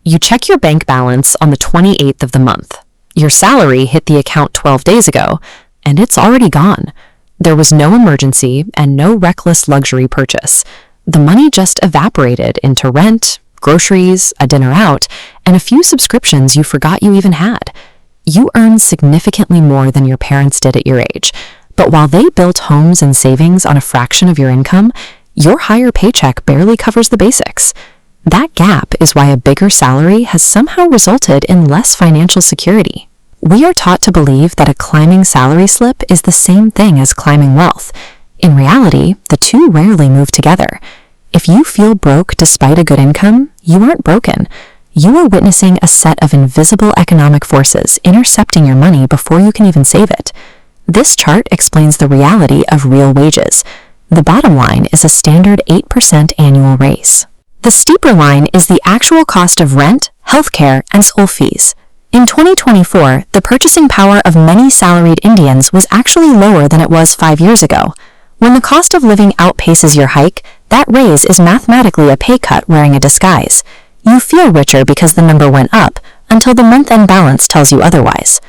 You check your bank balance on the 28th of the month. Your salary hit the account 12 days ago, and it's already gone. There was no emergency and no reckless luxury purchase. The money just evaporated into rent, groceries, a dinner out, and a few subscriptions you forgot you even had. You earn significantly more than your parents did at your age, but while they built homes and savings on a fraction of your income, your higher paycheck barely covers the basics. That gap is why a bigger salary has somehow resulted in less financial security. We are taught to believe that a climbing salary slip is the same thing as climbing wealth. In reality, the two rarely move together. If you feel broke despite a good income, you aren't broken. You are witnessing a set of invisible economic forces intercepting your money before you can even save it. This chart explains the reality of real wages. The bottom line is a standard 8% annual raise. The steeper line is the actual cost of rent, healthcare, and school fees. In 2024, the purchasing power of many salaried Indians was actually lower than it was 5 years ago. When the cost of living outpaces your hike, that raise is mathematically a pay cut wearing a disguise. You feel richer because the number went up, until the month-end balance tells you otherwise.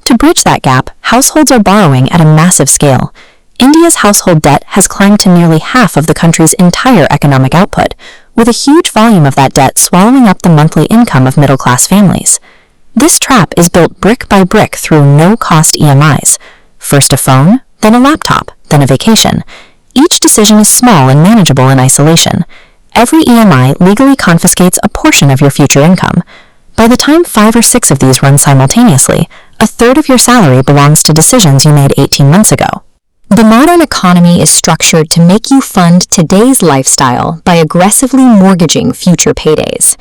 To bridge that gap, households are borrowing at a massive scale. India's household debt has climbed to nearly half of the country's entire economic output, with a huge volume of that debt swallowing up the monthly income of middle-class families. This trap is built brick by brick through no-cost EMIs. First a phone, then a laptop, then a vacation. Each decision is small and manageable in isolation. Every EMI legally confiscates a portion of your future income. By the time 5 or 6 of these run simultaneously, a third of your salary belongs to decisions you made 18 months ago. The modern economy is structured to make you fund today's lifestyle by aggressively mortgaging future paydays.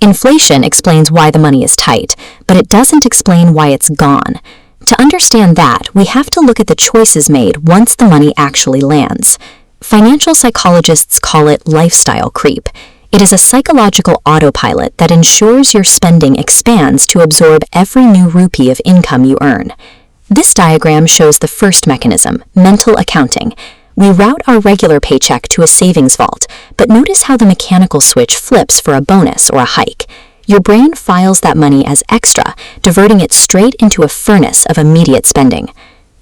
Inflation explains why the money is tight, but it doesn't explain why it's gone. To understand that, we have to look at the choices made once the money actually lands. Financial psychologists call it lifestyle creep. It is a psychological autopilot that ensures your spending expands to absorb every new rupee of income you earn. This diagram shows the first mechanism, mental accounting. We route our regular paycheck to a savings vault, but notice how the mechanical switch flips for a bonus or a hike. Your brain files that money as extra, diverting it straight into a furnace of immediate spending.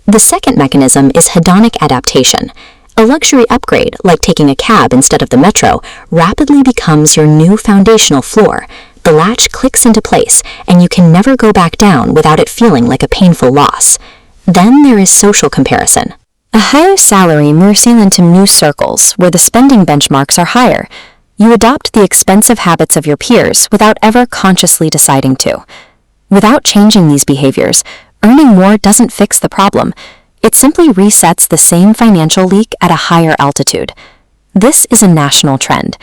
The second mechanism is hedonic adaptation. A luxury upgrade, like taking a cab instead of the metro, rapidly becomes your new foundational floor. The latch clicks into place, and you can never go back down without it feeling like a painful loss. Then there is social comparison. A higher salary moves you into new circles where the spending benchmarks are higher. You adopt the expensive habits of your peers without ever consciously deciding to. Without changing these behaviors, earning more doesn't fix the problem. It simply resets the same financial leak at a higher altitude. This is a national trend.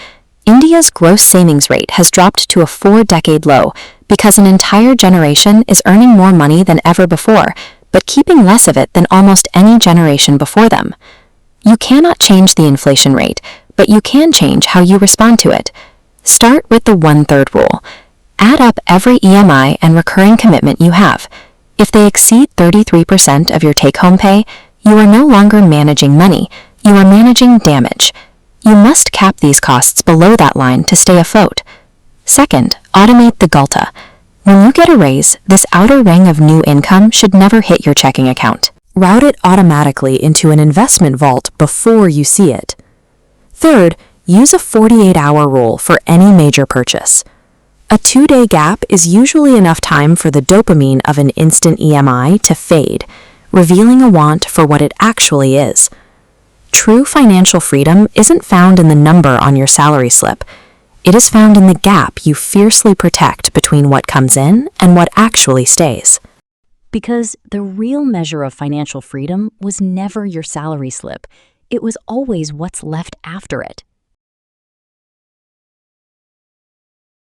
India's gross savings rate has dropped to a 4-decade low because an entire generation is earning more money than ever before, but keeping less of it than almost any generation before them. You cannot change the inflation rate, but you can change how you respond to it. Start with the 1/3 rule. Add up every EMI and recurring commitment you have. If they exceed 33% of your take-home pay, you are no longer managing money, you are managing damage. You must cap these costs below that line to stay afloat. Second, automate the Gulta. When you get a raise, this outer ring of new income should never hit your checking account. Route it automatically into an investment vault before you see it. Third, use a 48-hour rule for any major purchase. A 2-day gap is usually enough time for the dopamine of an instant EMI to fade, revealing a want for what it actually is. True financial freedom isn't found in the number on your salary slip. It is found in the gap you fiercely protect between what comes in and what actually stays. Because the real measure of financial freedom was never your salary slip. It was always what's left after it.